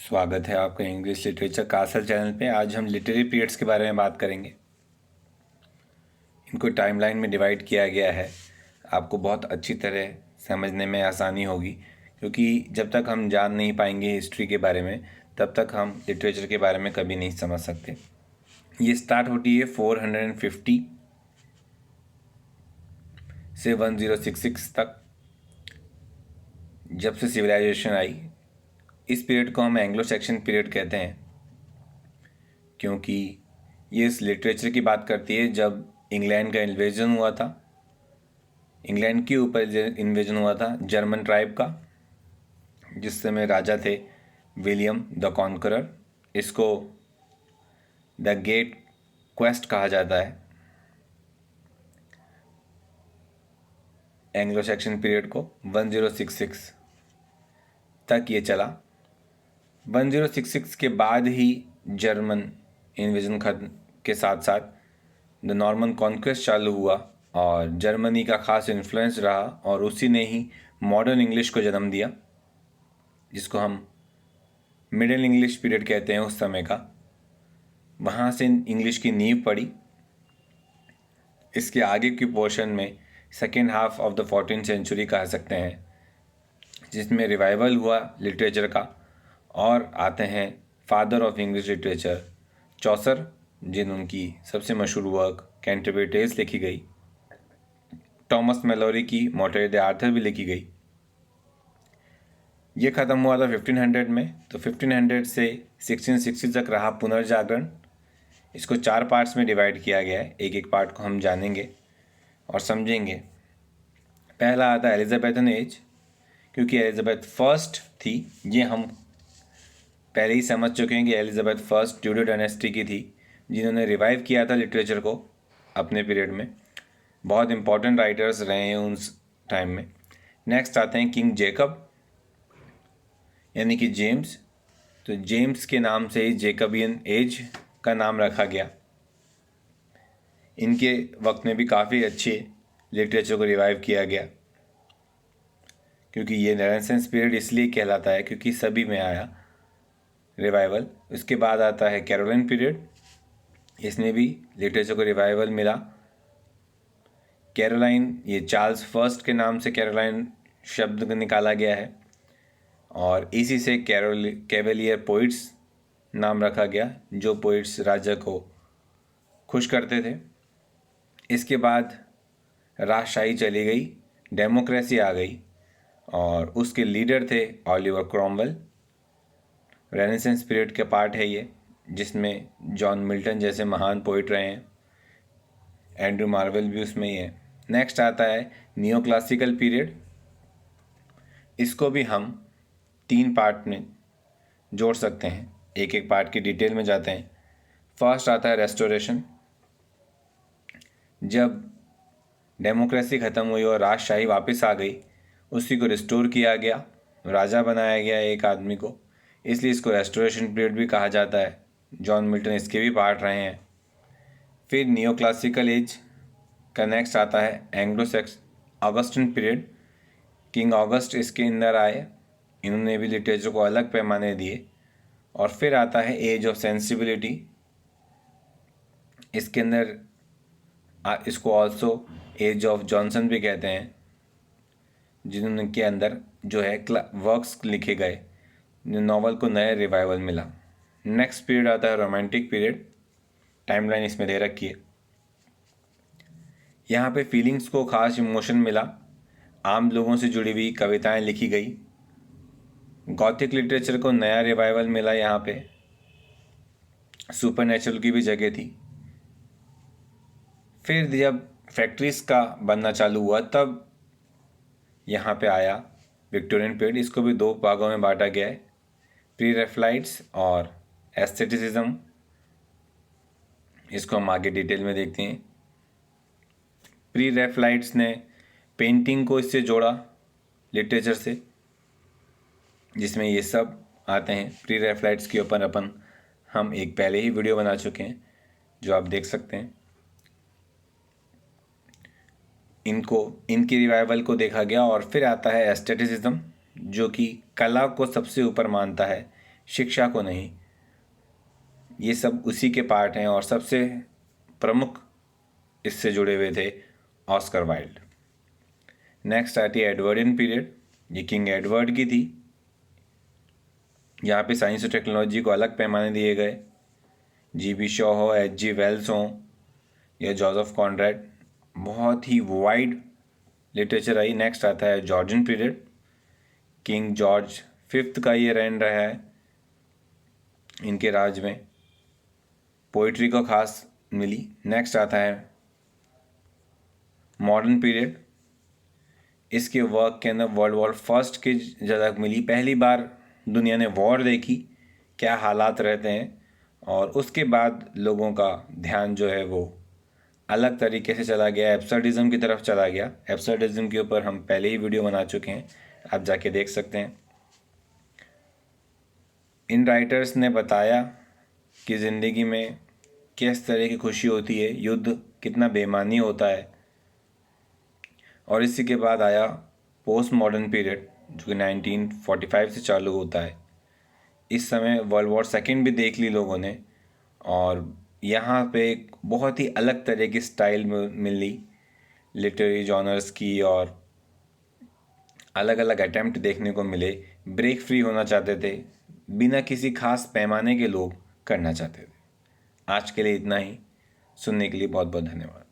स्वागत है आपका इंग्लिश लिटरेचर कासल चैनल पे। आज हम लिटरेरी पीरियड्स के बारे में बात करेंगे। इनको टाइमलाइन में डिवाइड किया गया है, आपको बहुत अच्छी तरह समझने में आसानी होगी, क्योंकि जब तक हम जान नहीं पाएंगे हिस्ट्री के बारे में तब तक हम लिटरेचर के बारे में कभी नहीं समझ सकते। ये स्टार्ट होती है 450 से 1066 तक, जब से सिविलाइजेशन आई। इस पीरियड को हम एंग्लो सैक्सन पीरियड कहते हैं, क्योंकि ये इस लिटरेचर की बात करती है जब इंग्लैंड का इन्वेजन हुआ था। इंग्लैंड के ऊपर इन्वेजन हुआ था जर्मन ट्राइब का, जिस समय राजा थे विलियम द कॉन्करर। इसको द ग्रेट क्वेस्ट कहा जाता है। एंग्लो सैक्सन पीरियड को 1066 तक ये चला। 1066 के बाद ही जर्मन इन्वेजन खत्म के साथ साथ द नॉर्मन कॉन्क्वेस्ट चालू हुआ और जर्मनी का ख़ास इन्फ्लुएंस रहा, और उसी ने ही मॉडर्न इंग्लिश को जन्म दिया, जिसको हम मिडिल इंग्लिश पीरियड कहते हैं उस समय का। वहाँ से इंग्लिश की नींव पड़ी। इसके आगे की पोर्शन में second half of the 14th century कह सकते हैं, जिसमें रिवाइवल हुआ लिटरेचर का। और आते हैं फादर ऑफ इंग्लिश लिटरेचर चौसर, जिन उनकी सबसे मशहूर वर्क कैंटरबरी टेल्स लिखी गई। टॉमस मैलोरी की मोर्टल द आर्थर भी लिखी गई। ये ख़त्म हुआ था 1500 में। तो 1500 से 1660 तक रहा पुनर्जागरण। इसको 4 पार्ट्स में डिवाइड किया गया है। एक एक पार्ट को हम जानेंगे और समझेंगे। पहला आता है एलिजाबेथन एज, क्योंकि एलिजाबेथ फर्स्ट थी। ये हम पहले ही समझ चुके हैं कि एलिजाबेथ फर्स्ट ट्यूडर डायनेस्टी की थी, जिन्होंने रिवाइव किया था लिटरेचर को अपने पीरियड में। बहुत इंपॉर्टेंट राइटर्स रहे हैं उस टाइम में। नेक्स्ट आते हैं किंग जेकब, यानी कि जेम्स। तो जेम्स के नाम से ही जेकबियन एज का नाम रखा गया। इनके वक्त में भी काफ़ी अच्छे लिटरेचर को रिवाइव किया गया, क्योंकि ये रेनेसेंस पीरियड इसलिए कहलाता है क्योंकि सभी में आया रिवाइवल। उसके बाद आता है कैरोलिन पीरियड। इसमें भी लिटरेचर को रिवाइवल मिला। कैरोलाइन, ये चार्ल्स फर्स्ट के नाम से कैरोलाइन शब्द निकाला गया है, और इसी से कैवेलियर पोइट्स नाम रखा गया, जो पोइट्स राजा को खुश करते थे। इसके बाद राजशाही चली गई, डेमोक्रेसी आ गई, और उसके लीडर थे ओलिवर क्रॉमवेल। रेनेसेंस पीरियड का पार्ट है ये, जिसमें जॉन मिल्टन जैसे महान पोइट रहे हैं। एंड्रू मार्वेल भी उसमें ही है। नेक्स्ट आता है नियो क्लासिकल पीरियड। इसको भी हम 3 पार्ट में जोड़ सकते हैं। एक एक पार्ट की डिटेल में जाते हैं। फर्स्ट आता है रेस्टोरेशन। जब डेमोक्रेसी ख़त्म हुई और राजशाही वापस आ गई, उसी को रिस्टोर किया गया, राजा बनाया गया एक आदमी को, इसलिए इसको रेस्टोरेशन पीरियड भी कहा जाता है। जॉन मिल्टन इसके भी पार्ट रहे हैं। फिर नियो क्लासिकल एज का नेक्स्ट आता है Anglo Augustan period. King August इसके अंदर आए, इन्होंने भी लिटरेचर को अलग पैमाने दिए। और फिर आता है एज ऑफ सेंसिबिलिटी। इसके अंदर इसको ऑल्सो एज ऑफ जॉनसन भी कहते हैं, जिनके अंदर जो है वर्क्स लिखे गए, नॉवल को नया रिवाइवल मिला। नेक्स्ट पीरियड आता है रोमांटिक पीरियड। टाइमलाइन इसमें दे रखी है। यहाँ पे फीलिंग्स को खास इमोशन मिला, आम लोगों से जुड़ी हुई कविताएं लिखी गई। गॉथिक लिटरेचर को नया रिवाइवल मिला। यहाँ पे सुपरनेचुरल की भी जगह थी। फिर जब फैक्ट्रीज का बनना चालू हुआ, तब यहाँ पे आया विक्टोरियन पीरियड। इसको भी 2 भागों में बांटा गया है, प्री रेफलाइट्स और एस्थेटिसिज्म। इसको हम आगे डिटेल में देखते हैं। प्री रेफलाइट्स ने पेंटिंग को इससे जोड़ा लिटरेचर से, जिसमें ये सब आते हैं। प्री रेफलाइट्स के ऊपर हम एक पहले ही वीडियो बना चुके हैं, जो आप देख सकते हैं। इनकी रिवाइवल को देखा गया। और फिर आता है एस्थेटिसिज्म, जो कि कला को सबसे ऊपर मानता है, शिक्षा को नहीं। ये सब उसी के पार्ट हैं और सबसे प्रमुख इससे जुड़े हुए थे ऑस्कर वाइल्ड। नेक्स्ट आती है एडवर्डियन पीरियड। ये किंग एडवर्ड की थी। यहाँ पे साइंस और टेक्नोलॉजी को अलग पैमाने दिए गए। G.B. शॉ हो, H.G. वेल्स हो या जोसेफ कॉनरैड, बहुत ही वाइड लिटरेचर आई। नेक्स्ट आता है Georgian period. King George fifth का ये रेन रहा है। इनके राज में पोइट्री को खास मिली। नेक्स्ट आता है मॉडर्न पीरियड। इसके वर्क के अंदर वर्ल्ड वॉर फर्स्ट की झलक मिली। पहली बार दुनिया ने वॉर देखी, क्या हालात रहते हैं, और उसके बाद लोगों का ध्यान जो है वो अलग तरीके से चला गया, एब्सर्डिज्म की तरफ चला गया। एब्सर्डिज्म के ऊपर हम पहले ही वीडियो बना चुके हैं, आप जाके देख सकते हैं। इन राइटर्स ने बताया कि ज़िंदगी में किस तरह की खुशी होती है, युद्ध कितना बेईमानी होता है। और इसी के बाद आया पोस्ट मॉडर्न पीरियड जो कि 1945 से चालू होता है। इस समय वर्ल्ड वॉर सेकेंड भी देख ली लोगों ने, और यहाँ पे एक बहुत ही अलग तरह की स्टाइल मिली लिटरेरी जॉनर्स की, और अलग अलग अटेम्प्ट देखने को मिले। ब्रेक फ्री होना चाहते थे, बिना किसी खास पैमाने के लोग करना चाहते थे। आज के लिए इतना ही। सुनने के लिए बहुत बहुत धन्यवाद।